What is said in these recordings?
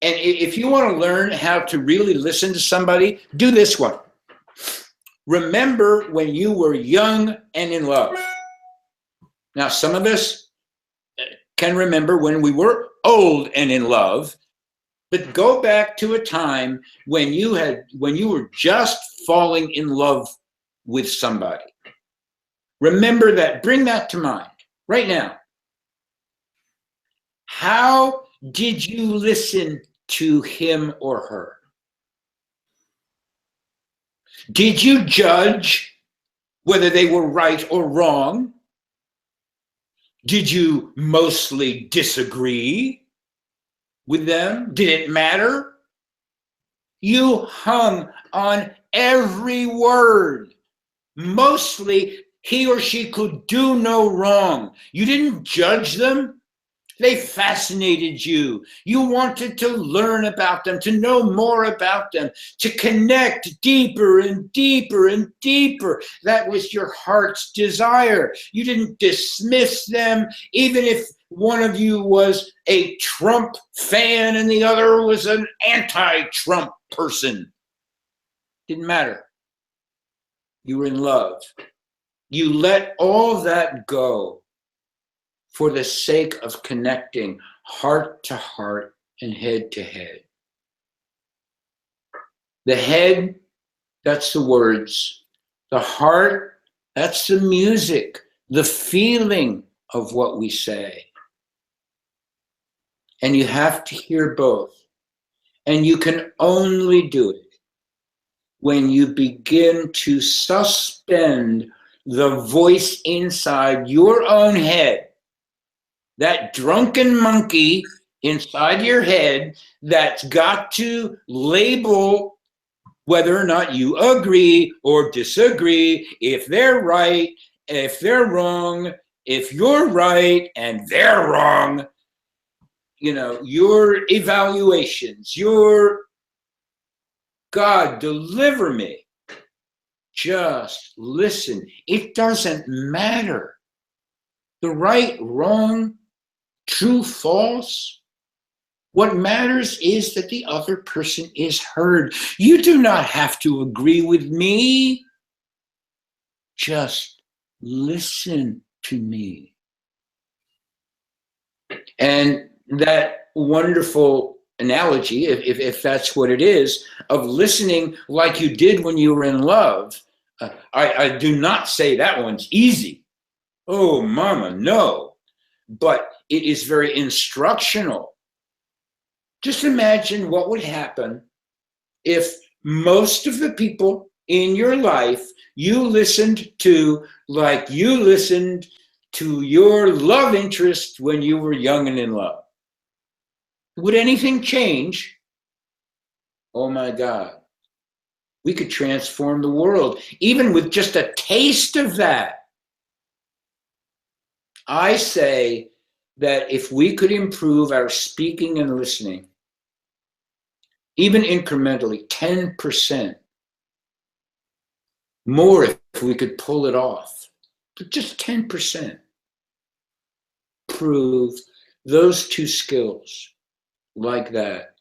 And if you want to learn how to really listen to somebody, do this one. Remember when you were young and in love. Now, some of us can remember when we were old and in love, but go back to a time when you were just falling in love with somebody. Remember that. Bring that to mind right now. How did you listen to him or her? Did you judge whether they were right or wrong? Did you mostly disagree with them? Did it matter? You hung on every word. Mostly, he or she could do no wrong. You didn't judge them. They fascinated you. You wanted to learn about them, to know more about them, to connect deeper and deeper and deeper. That was your heart's desire. You didn't dismiss them, even if one of you was a Trump fan and the other was an anti-Trump person. Didn't matter. You were in love. You let all that go for the sake of connecting heart to heart and head to head. The head, that's the words. The heart, that's the music, the feeling of what we say. And you have to hear both. And you can only do it when you begin to suspend the voice inside your own head, that drunken monkey inside your head that's got to label whether or not you agree or disagree, if they're right, if they're wrong, if you're right and they're wrong. You know, your evaluations, your God, deliver me. Just listen. It doesn't matter. The right, wrong, true, false. What matters is that the other person is heard. You do not have to agree with me. Just listen to me. And that wonderful analogy, if that's what it is, of listening like you did when you were in love, I do not say that one's easy. Oh, mama, no. But it is very instructional. Just imagine what would happen if most of the people in your life you listened to like you listened to your love interest when you were young and in love. Would anything change? Oh my God. We could transform the world, even with just a taste of that. I say that if we could improve our speaking and listening, even incrementally, 10% more if we could pull it off, but just 10%, prove those two skills like that,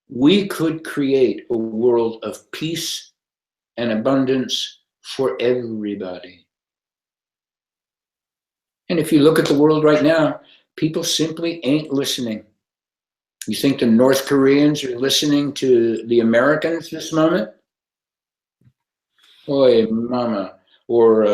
we could create a world of peace and abundance for everybody. And if you look at the world right now, people simply ain't listening. You think the North Koreans are listening to the Americans this moment? Oy, mama. Or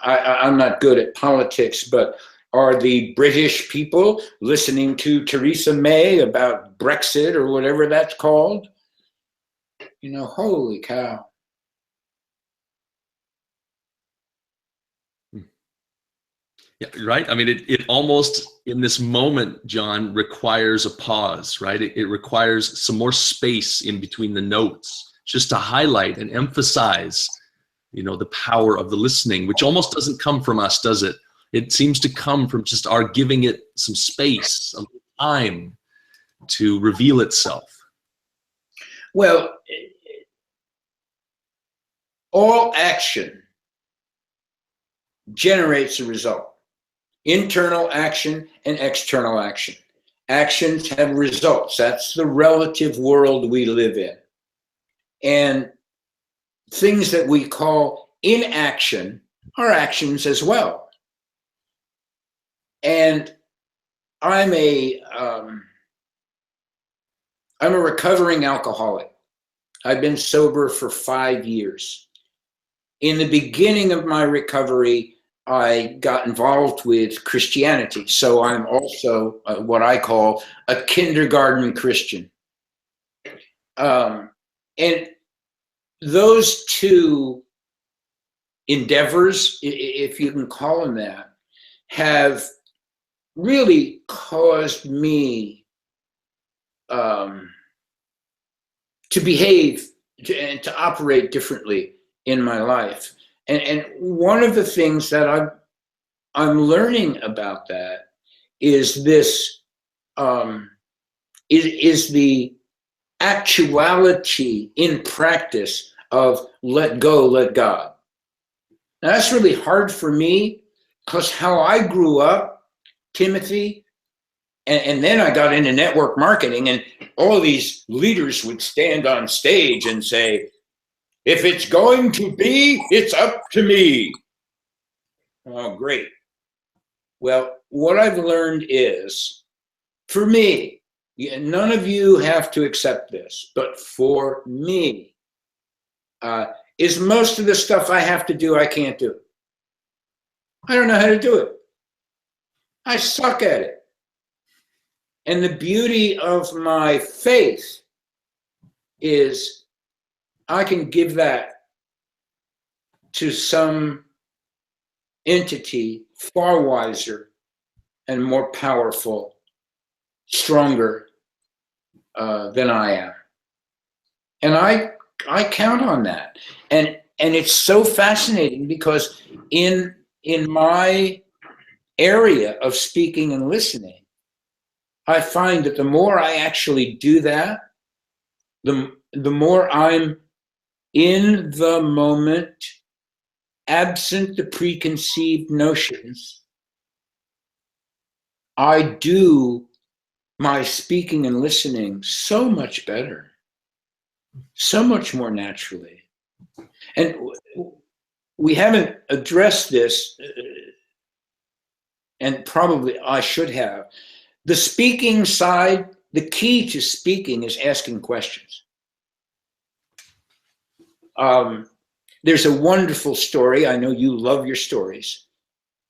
I'm not good at politics, but are the British people listening to Theresa May about Brexit or whatever that's called? You know, holy cow. Yeah, right. I mean, it almost in this moment, John, requires a pause, right? It requires some more space in between the notes just to highlight and emphasize, you know, the power of the listening, which almost doesn't come from us, does it? It seems to come from just our giving it some space, some time to reveal itself. Well, all action generates a result. Internal action and external action. Actions have results. That's the relative world we live in. And things that we call inaction are actions as well. And I'm a recovering alcoholic. I've been sober for 5 years. In the beginning of my recovery, I got involved with Christianity. So I'm also what I call a kindergarten Christian. And those two endeavors, if you can call them that, have really caused me to behave and to operate differently in my life. And one of the things that I'm learning about that is this is the actuality in practice of let go, let God. Now that's really hard for me because how I grew up, Timothy, and then I got into network marketing, and all these leaders would stand on stage and say, if it's going to be, it's up to me. Oh, great. Well, what I've learned is, for me, none of you have to accept this, but for me, is most of the stuff I have to do, I can't do. I don't know how to do it. I suck at it. And the beauty of my faith is I can give that to some entity far wiser and more powerful, stronger than I am. And I count on that. And it's so fascinating because in my area of speaking and listening, I find that the more I actually do that, the more I'm in the moment, absent the preconceived notions, I do my speaking and listening so much better, so much more naturally. And we haven't addressed this, and probably I should have. The speaking side, the key to speaking is asking questions. There's a wonderful story, I know you love your stories,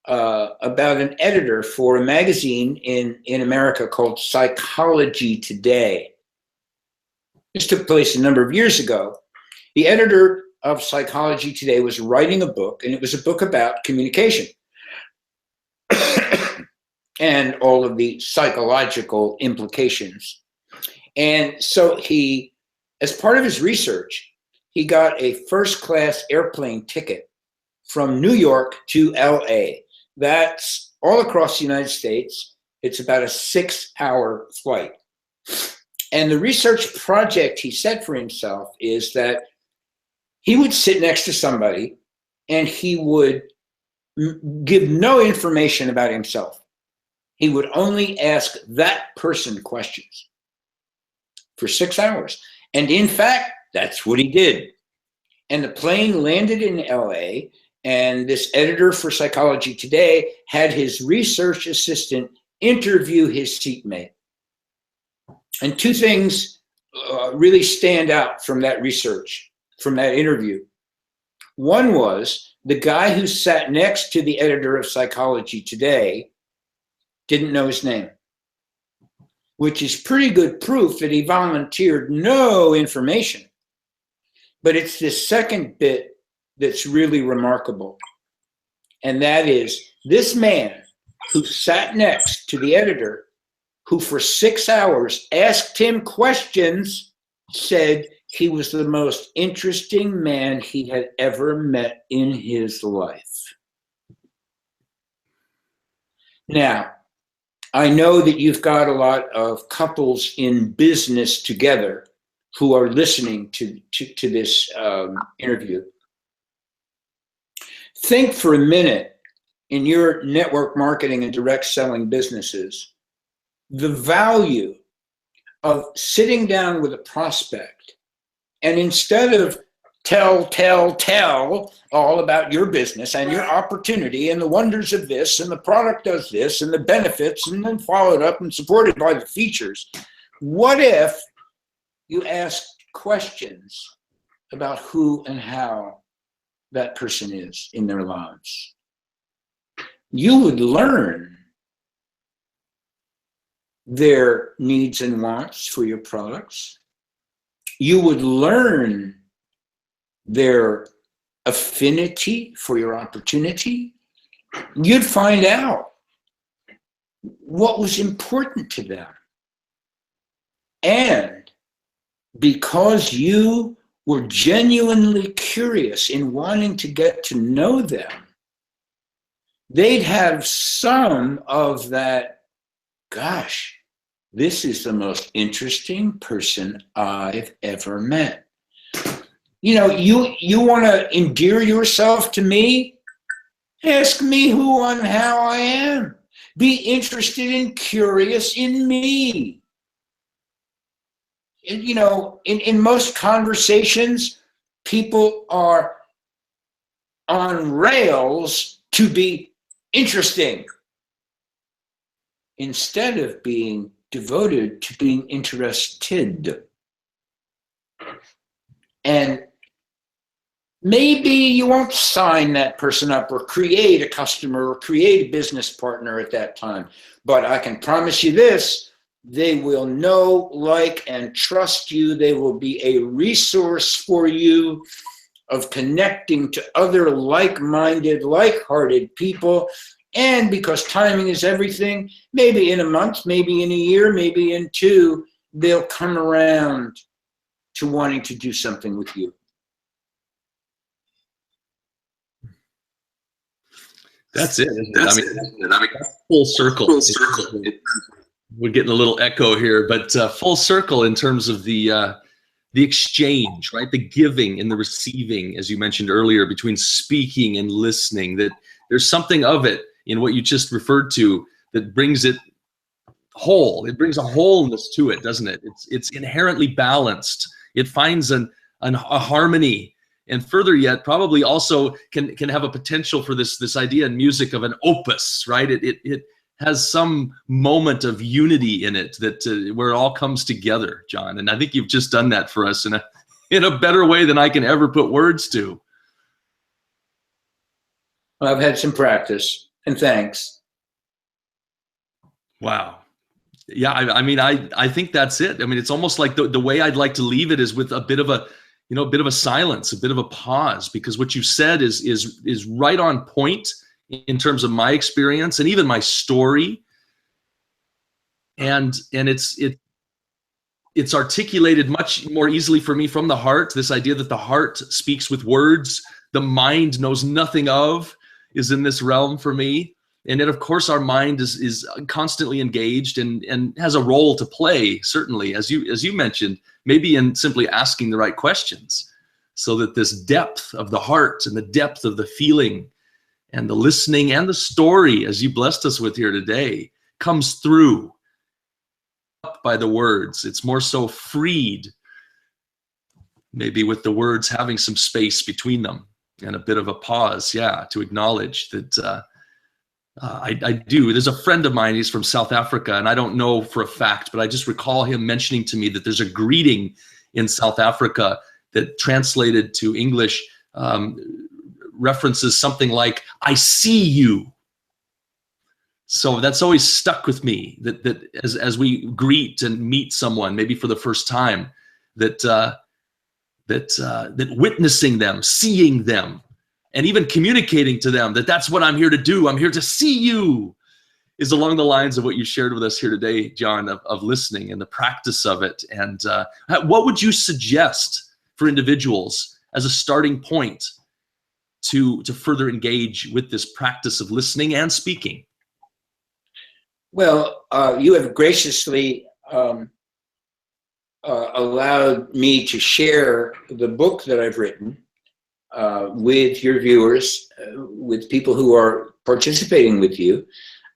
about an editor for a magazine in America called Psychology Today. This took place a number of years ago. The editor of Psychology Today was writing a book, and it was a book about communication and all of the psychological implications. And so he, as part of his research, he got a first-class airplane ticket from New York to LA. That's all across the United States. It's about a 6-hour flight. And the research project he set for himself is that he would sit next to somebody and he would give no information about himself. He would only ask that person questions for 6 hours. And in fact, that's what he did. And the plane landed in LA, and this editor for Psychology Today had his research assistant interview his seatmate. And two things really stand out from that research, from that interview. One was the guy who sat next to the editor of Psychology Today didn't know his name, which is pretty good proof that he volunteered no information. But it's this second bit that's really remarkable. And that is this man who sat next to the editor, who for 6 hours asked him questions, said he was the most interesting man he had ever met in his life. Now, I know that you've got a lot of couples in business together who are listening to this interview. Think for a minute in your network marketing and direct selling businesses, the value of sitting down with a prospect, and instead of tell all about your business and your opportunity and the wonders of this, and the product does this, and the benefits, and then followed up and supported by the features, what if you asked questions about who and how that person is in their lives? You would learn their needs and wants for your products. You would learn their affinity for your opportunity. You'd find out what was important to them. And because you were genuinely curious in wanting to get to know them, they'd have some of that, gosh, this is the most interesting person I've ever met. You know, you want to endear yourself to me? Ask me who and how I am. Be interested and curious in me. And, you know, in most conversations, people are on rails to be interesting instead of being devoted to being interested. And maybe you won't sign that person up or create a customer or create a business partner at that time, but I can promise you this: they will know, like, and trust you. They will be a resource for you of connecting to other like-minded, like-hearted people. And because timing is everything, maybe in a month, maybe in a year, maybe in 2, they'll come around to wanting to do something with you. That's it, isn't it? I mean, full circle. We're getting a little echo here, but full circle in terms of the exchange, right? The giving and the receiving, as you mentioned earlier, between speaking and listening. That there's something of it in what you just referred to that brings it whole. It brings a wholeness to it, doesn't it? It's inherently balanced. It finds a harmony. And further yet, probably also can have a potential for this idea in music of an opus, right? It has some moment of unity in it that where it all comes together, John. And I think you've just done that for us in a better way than I can ever put words to. Well, I've had some practice, and thanks. Wow. Yeah, I mean, I think that's it. I mean, it's almost like the way I'd like to leave it is with a bit of a silence, a bit of a pause, because what you said is right on point in terms of my experience and even my story. And it's articulated much more easily for me from the heart. This idea that the heart speaks with words, the mind knows nothing of, is in this realm for me. And then, of course, our mind is constantly engaged and has a role to play, certainly, as you mentioned, maybe in simply asking the right questions, so that this depth of the heart and the depth of the feeling and the listening and the story, as you blessed us with here today, comes through up by the words. It's more so freed, maybe with the words having some space between them and a bit of a pause, to acknowledge that I do. There's a friend of mine, he's from South Africa, and I don't know for a fact, but I just recall him mentioning to me that there's a greeting in South Africa that translated to English references something like, "I see you." So that's always stuck with me, that as we greet and meet someone, maybe for the first time, that witnessing them, seeing them, and even communicating to them that that's what I'm here to do. I'm here to see you, is along the lines of what you shared with us here today, John, of listening and the practice of it. And what would you suggest for individuals as a starting point to further engage with this practice of listening and speaking? Well, you have graciously allowed me to share the book that I've written with your viewers, with people who are participating with you.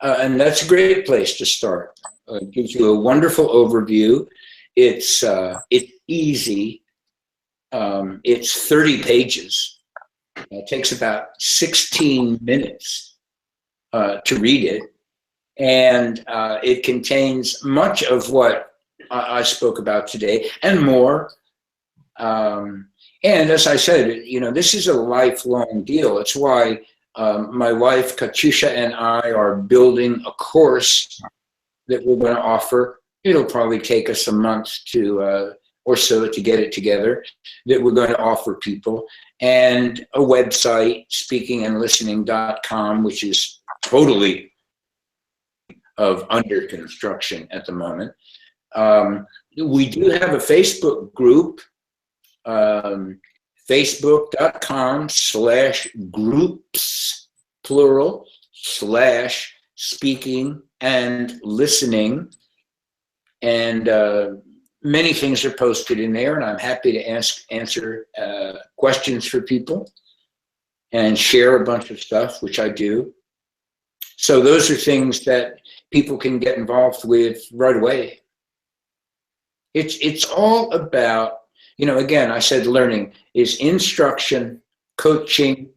And that's a great place to start. gives you a wonderful overview. It's easy. It's 30 pages. It takes about 16 minutes to read it. And it contains much of what I spoke about today and more. And as I said, you know, this is a lifelong deal. It's why my wife, Katusha, and I are building a course that we're going to offer. It'll probably take us a month to or so to get it together, that we're going to offer people, and a website, speakingandlistening.com, which is totally under construction at the moment. We do have a Facebook group, facebook.com/groups, plural, /speaking and listening. And many things are posted in there, and I'm happy to answer questions for people and share a bunch of stuff, which I do. So those are things that people can get involved with right away. It's all about, you know, again, I said learning is instruction, coaching,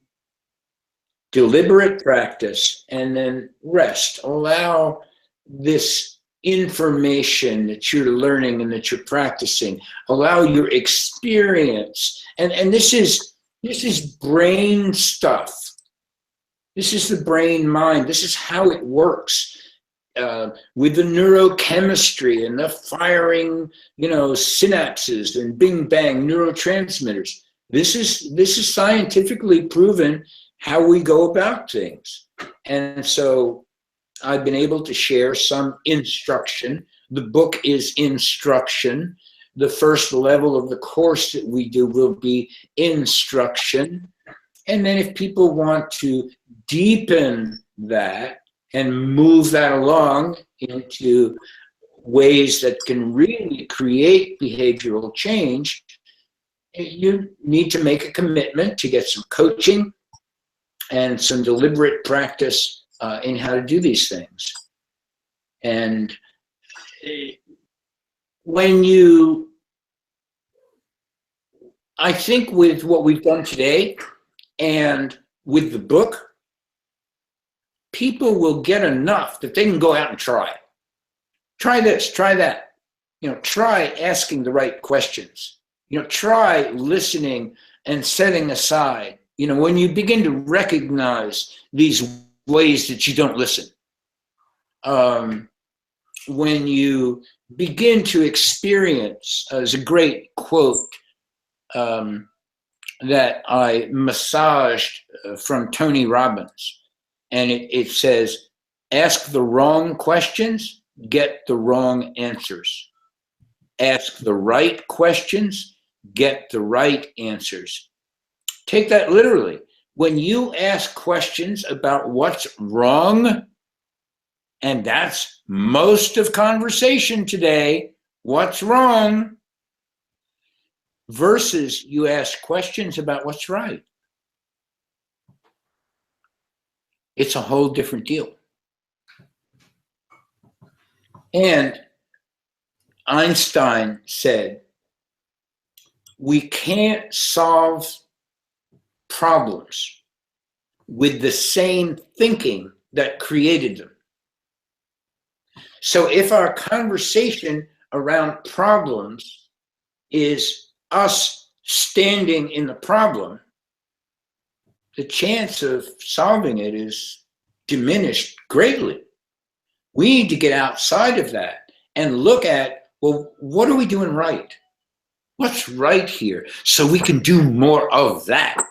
deliberate practice, and then rest. Allow this information that you're learning and that you're practicing, allow your experience. And this is brain stuff. This is the brain mind. This is how it works with the neurochemistry and the firing, you know, synapses and bing bang neurotransmitters. This is scientifically proven how we go about things. And so I've been able to share some instruction. The book is instruction. The first level of the course that we do will be instruction. And then if people want to deepen that and move that along into ways that can really create behavioral change, you need to make a commitment to get some coaching and some deliberate practice in how to do these things. And I think with what we've done today and with the book, people will get enough that they can go out and try it. Try this, try that. You know, try asking the right questions. You know, try listening and setting aside. You know, when you begin to recognize these ways that you don't listen, when you begin to experience, there's a great quote that I massaged from Tony Robbins, and it says, ask the wrong questions, get the wrong answers. Ask the right questions, get the right answers. Take that literally. When you ask questions about what's wrong, and that's most of conversation today, what's wrong, versus you ask questions about what's right, it's a whole different deal. And Einstein said, we can't solve problems with the same thinking that created them. So if our conversation around problems is us standing in the problem, the chance of solving it is diminished greatly. We need to get outside of that and look at, well, what are we doing right? What's right here? So we can do more of that.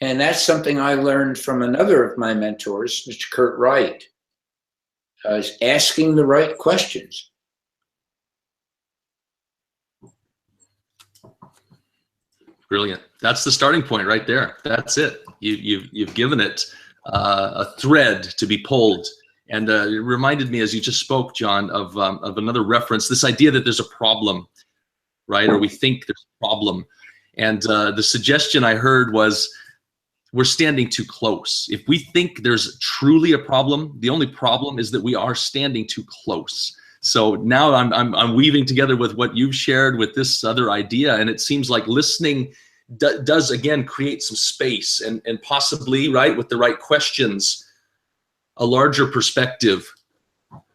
And that's something I learned from another of my mentors, Mr. Kurt Wright, is asking the right questions. Brilliant. That's the starting point right there. That's it. You've given it a thread to be pulled. And it reminded me, as you just spoke, John, of another reference, this idea that there's a problem, right? Or we think there's a problem. And the suggestion I heard was, we're standing too close. If we think there's truly a problem, the only problem is that we are standing too close. So now I'm weaving together with what you've shared with this other idea, and it seems like listening does again create some space and possibly, right, with the right questions, a larger perspective,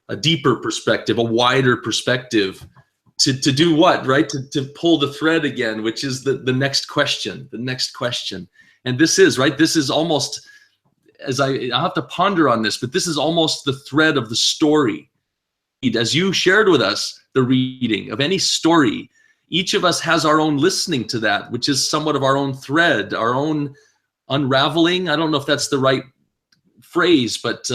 a deeper perspective, a wider perspective to do what, right? To pull the thread again, which is the next question, And this is, right, this is almost, as I'll have to ponder on this, but this is almost the thread of the story. As you shared with us the reading of any story, each of us has our own listening to that, which is somewhat of our own thread, our own unraveling. I don't know if that's the right phrase, but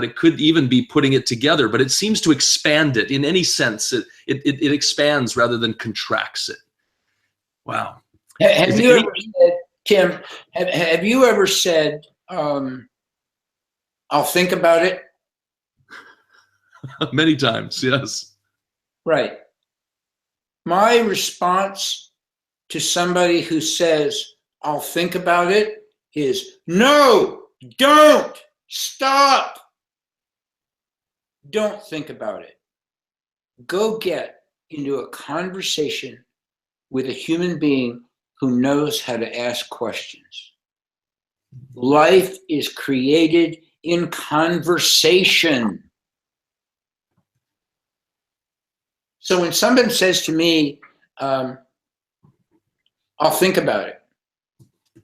it could even be putting it together. But it seems to expand it in any sense. It expands rather than contracts it. Wow. Have you ever said, Tim? Have you ever said, "I'll think about it"? Many times, yes. Right. My response to somebody who says, "I'll think about it," is, "No, don't, stop. Don't think about it. Go get into a conversation with a human being who knows how to ask questions. Life is created in conversation." So when someone says to me, "I'll think about it,"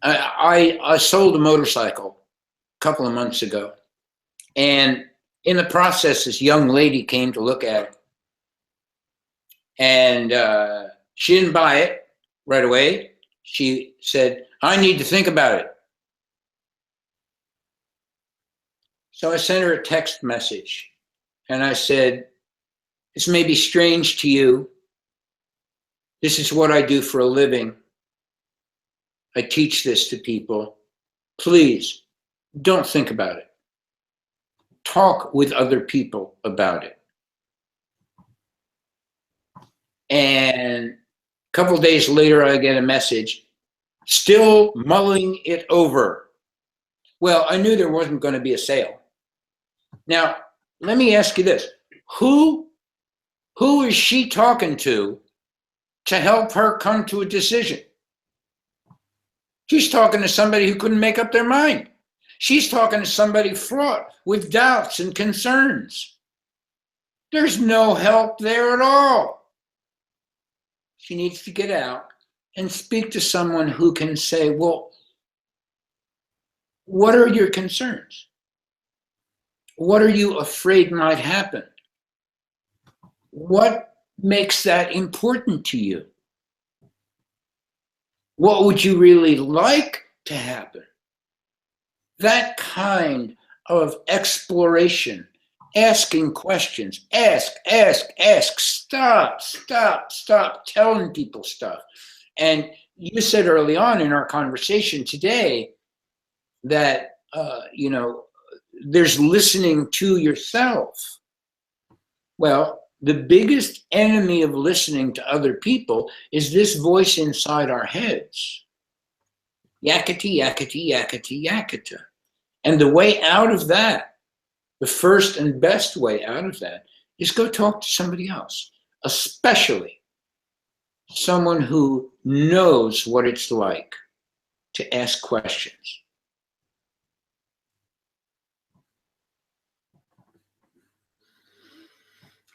I sold a motorcycle a couple of months ago, and in the process, this young lady came to look at it, and she didn't buy it right away. She said, "I need to think about it." So I sent her a text message, and I said, "This may be strange to you. This is what I do for a living. I teach this to people. Please, don't think about it. Talk with other people about it." And a couple days later, I get a message, "Still mulling it over." Well, I knew there wasn't going to be a sale. Now, let me ask you this. Who is she talking to help her come to a decision? She's talking to somebody who couldn't make up their mind. She's talking to somebody fraught with doubts and concerns. There's no help there at all. She needs to get out and speak to someone who can say, "Well, what are your concerns? What are you afraid might happen? What makes that important to you? What would you really like to happen?" That kind of exploration, asking questions, ask, stop telling people stuff. And you said early on in our conversation today that, there's listening to yourself. Well, the biggest enemy of listening to other people is this voice inside our heads. Yakety, yakety, yakety, yaketa. And the way out of that, the first and best way out of that, is go talk to somebody else, especially someone who knows what it's like to ask questions.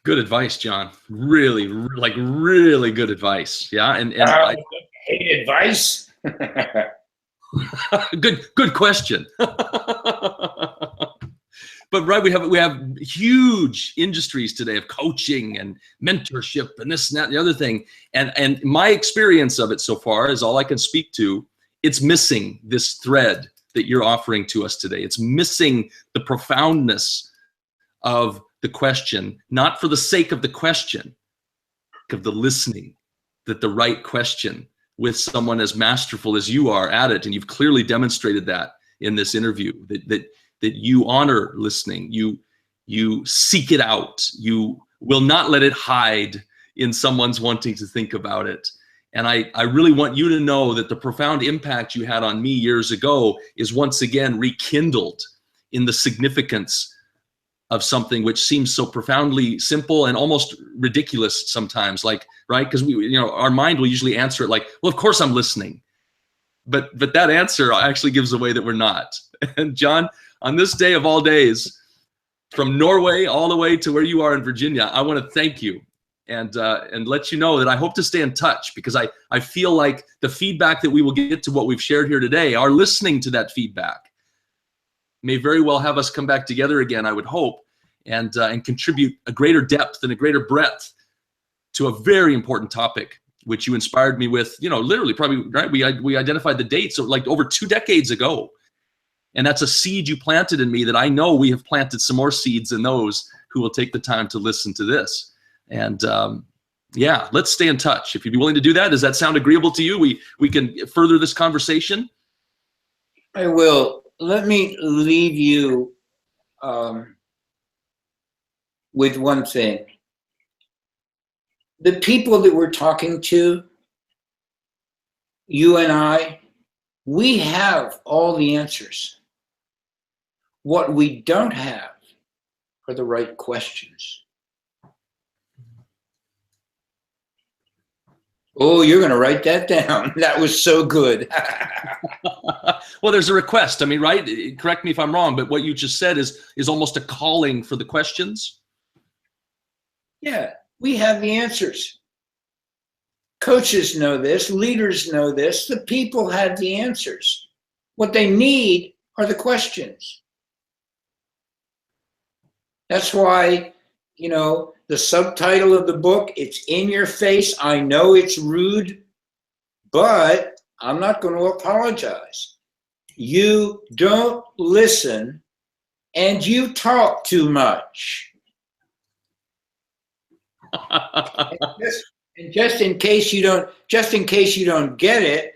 Good advice, John. Really good advice. Yeah, and hate advice. good question. But right, we have huge industries today of coaching and mentorship and this and that and the other thing. And my experience of it so far is all I can speak to. It's missing this thread that you're offering to us today. It's missing the profoundness of the question, not for the sake of the question, of the listening, that the right question with someone as masterful as you are at it. And you've clearly demonstrated that in this interview, that you honor listening, you seek it out, you will not let it hide in someone's wanting to think about it. And I really want you to know that the profound impact you had on me years ago is once again rekindled in the significance of something which seems so profoundly simple and almost ridiculous sometimes, like, right? Because our mind will usually answer it like, well, of course I'm listening. But that answer actually gives away that we're not. And John, on this day of all days, from Norway all the way to where you are in Virginia, I want to thank you and let you know that I hope to stay in touch, because I feel like the feedback that we will get to what we've shared here today, our listening to that feedback may very well have us come back together again, I would hope, and contribute a greater depth and a greater breadth to a very important topic, which you inspired me with, literally probably, right? We identified the dates of like over 2 decades ago. And that's a seed you planted in me that I know we have planted some more seeds in those who will take the time to listen to this. And yeah, let's stay in touch. If you'd be willing to do that, does that sound agreeable to you? We can further this conversation. I will. Let me leave you with one thing. The people that we're talking to, you and I, we have all the answers. What we don't have are the right questions. Oh, you're going to write that down. That was so good. Well, there's a request. I mean, right? Correct me if I'm wrong, but what you just said is almost a calling for the questions. Yeah, we have the answers. Coaches know this. Leaders know this. The people have the answers. What they need are the questions. That's why, the subtitle of the book, it's in your face. I know it's rude, but I'm not going to apologize. You don't listen and you talk too much. And just in case you don't get it,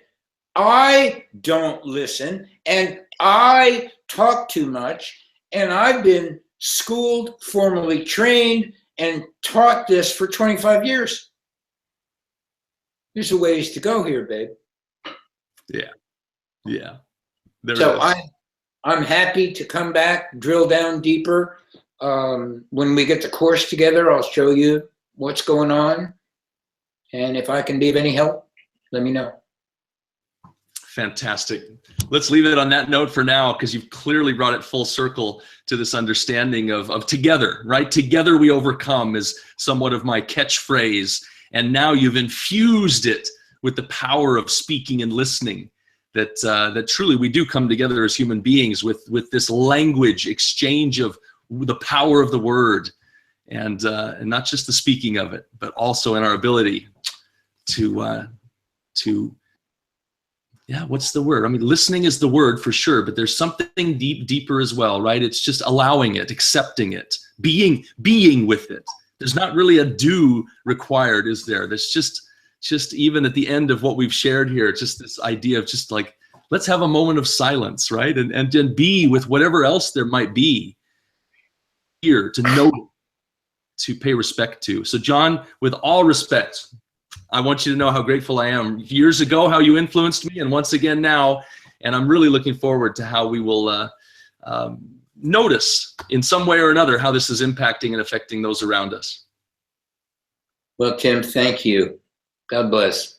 I don't listen and I talk too much, and I've been schooled, formally trained, and taught this for 25 years. There's a ways to go here, babe. Yeah. So I'm happy to come back, drill down deeper. When we get the course together, I'll show you what's going on. And if I can be of any help, let me know. Fantastic. Let's leave it on that note for now, because you've clearly brought it full circle to this understanding of together, right? Together we overcome is somewhat of my catchphrase. And now you've infused it with the power of speaking and listening, that truly we do come together as human beings with this language exchange of the power of the word, and not just the speaking of it, but also in our ability to yeah, what's the word? I mean, listening is the word for sure, but there's something deeper as well, right? It's just allowing it, accepting it, being with it. There's not really a do required, is there? There's just even at the end of what we've shared here, just this idea of just like, let's have a moment of silence, right? And then be with whatever else there might be here to know, to pay respect to. So John, with all respect, I want you to know how grateful I am years ago, how you influenced me, and once again now. And I'm really looking forward to how we will notice in some way or another how this is impacting and affecting those around us. Well, Tim, thank you. God bless.